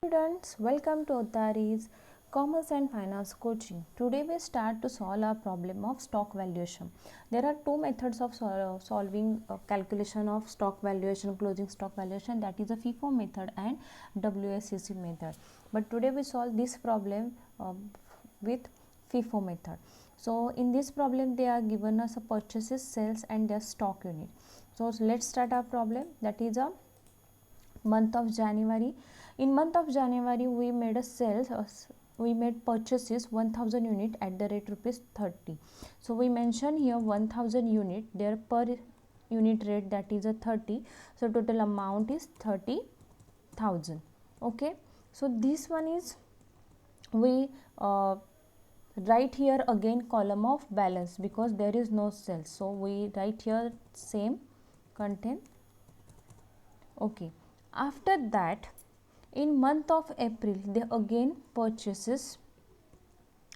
Students, welcome to Ottari's Commerce and Finance Coaching. Today we start to solve a problem of stock valuation. There are two methods of solving calculation of stock valuation, closing stock valuation, that is a FIFO method and WSCC method. But today we solve this problem with FIFO method. So in this problem they are given us a purchases, sales and their stock unit. So let's start our problem. That is a month of January. In month of January we made a sales, we made purchases 1000 unit at the rate rupees 30. So we mention here 1000 unit, their per unit rate, that is a 30. So total amount is 30,000. Okay, so this one is we write here again column of balance because there is no sales. So we write here same content. Okay, after that in month of April they again purchases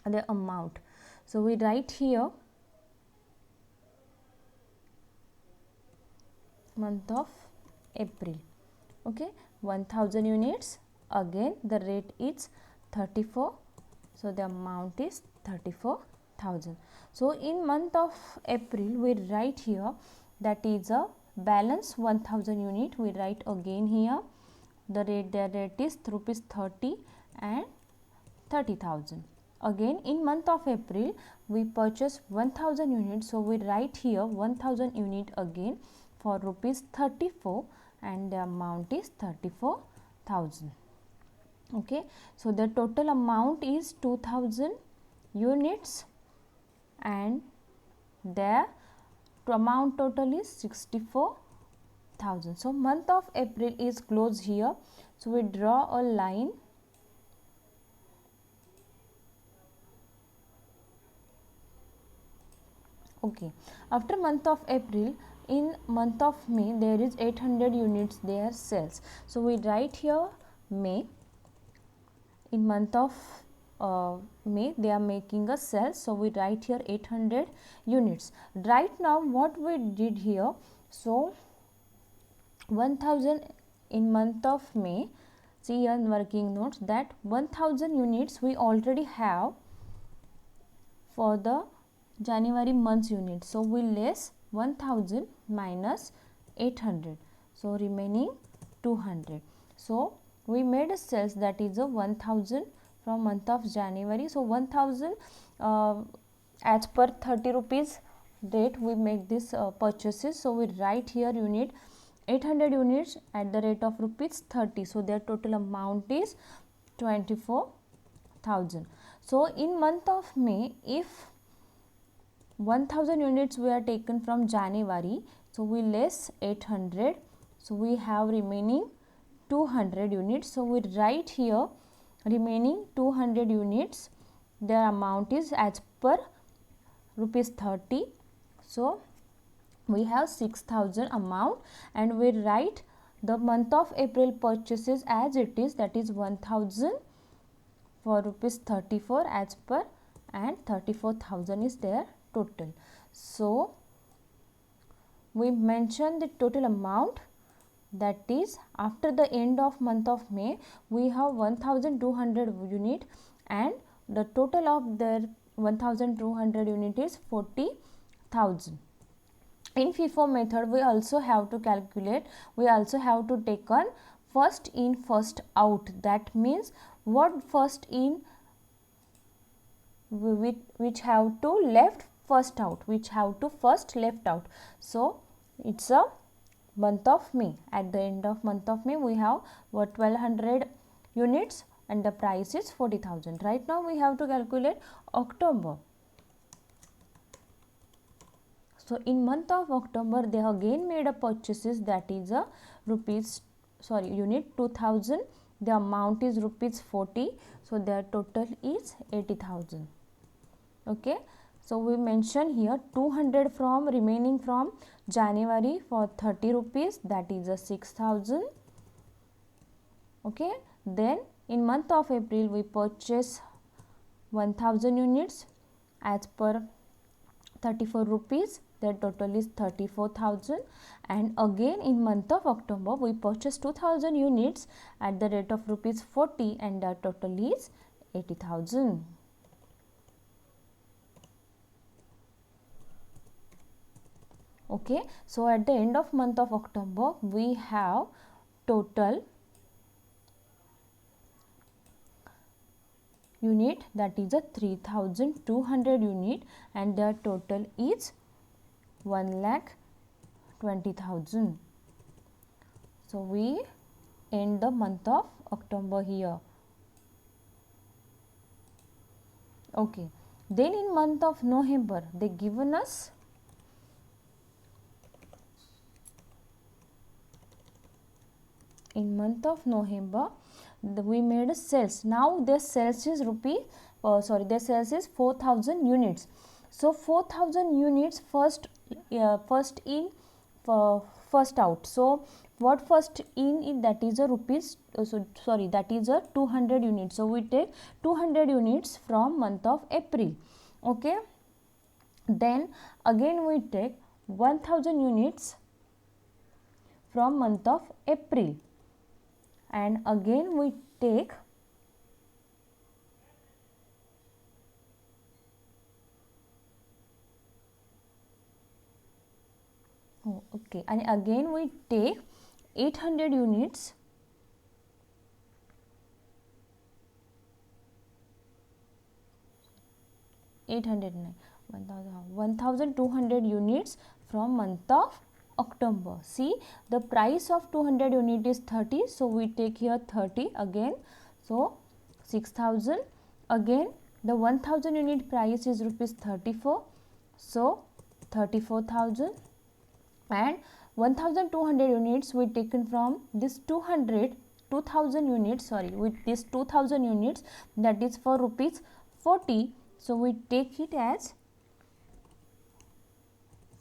the amount. So we write here month of April. Okay, 1000 units, again the rate is 34. So the amount is 34,000. So in month of April we write here, that is a balance 1000 unit. We write again here the rate is rupees 30 and 30,000. Again in month of April we purchase 1000 units. So we write here 1000 unit again for rupees 34 and the amount is 34,000. Okay, so the total amount is 2000 units and the amount total is 64,000. So month of April is closed here. So we draw a line. Okay, after month of April, in month of May there is 800 units their sales. So we write here May. In month of May they are making a sales. So we write here 800 units. Right now what we did here, so 1000 in month of May, see here in working notes that 1000 units we already have for the January month's unit. So we less 1000 minus 800. So remaining 200. So we made a sales, that is a 1000 from month of January. So 1000 as per 30 rupees rate we make this purchases. So we write here unit 800 units at the rate of rupees 30. So their total amount is 24,000. So in month of May, if 1000 units were taken from January, so we less 800. So we have remaining 200 units. So we write here remaining 200 units, their amount is as per rupees 30. So we have 6000 amount and we write the month of April purchases as it is, that is 1000 for rupees 34 as per, and 34,000 is their total. So we mention the total amount, that is after the end of month of May we have 1200 unit and the total of their 1200 unit is 40,000. In FIFO method we also have to calculate, we also have to take on first in first out. That means what first in which have to left first out, which have to first left out. So it's a month of May. At the end of month of May we have 1200 units and the price is 40,000. Right now we have to calculate October. So in month of October they again made a purchases, that is a unit 2000, the amount is rupees 40. So their total is 80,000. Okay, so we mention here 200 from remaining from January for 30 rupees, that is a 6000. Okay, then in month of April we purchase 1000 units as per 34 rupees, their total is 34,000, and again in month of October we purchased 2,000 units at the rate of rupees 40, and their total is 80,000. Okay, so at the end of month of October we have total unit, that is a 3,200 unit, and their total is 1,20,000. So we end the month of October here. Okay, then in month of November they given us in month of November we made a sales. Now their sales is their sales is 4,000 units. So 4,000 units first in first out. So what first in is, that is a that is a 200 units. So we take 200 units from month of April. Okay, then again we take 1,000 units from month of April, and again we take and again we take 800 units eight hundred 1,200 units from month of October. See, the price of 200 unit is 30, so we take here 30 again, so 6,000. Again the 1,000 unit price is rupees 34, so 34,000, and 1,200 units we taken from this 2,000 units, with this 2,000 units, that is for rupees 40, so we take it as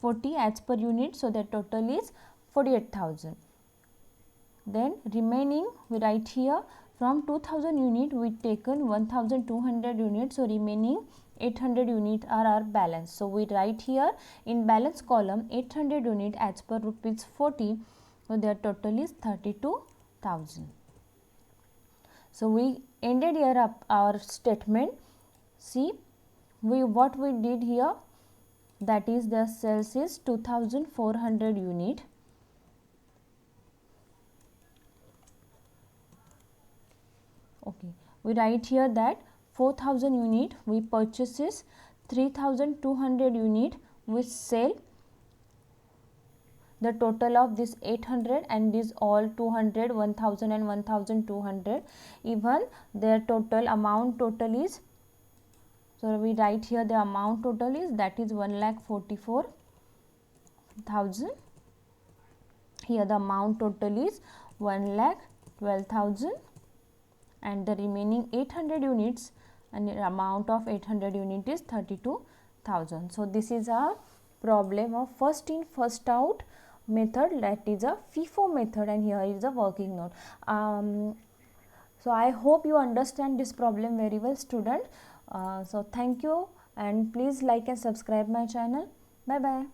40 as per unit, so the total is 48,000. Then remaining we write here, from 2,000 unit we taken 1,200 units, so remaining 800 unit are our balance. So we write here in balance column 800 unit as per rupees 40, so their total is 32,000. So we ended here up our statement. See, what we did here, that is the sales is 2,400 unit. Okay, we write here that 4,000 unit we purchases, 3,200 unit we sell, the total of this 800 and this all 200, 1,000 and 1,200, even their total amount total is, so we write here the amount total is, that is 1,44,000. Here the amount total is 1,12,000, and the remaining 800 units, and the amount of 800 unit is 32,000. So this is a problem of first in first out method, that is a FIFO method, and here is a working note. So I hope you understand this problem very well, student. So thank you, and please like and subscribe my channel. Bye bye.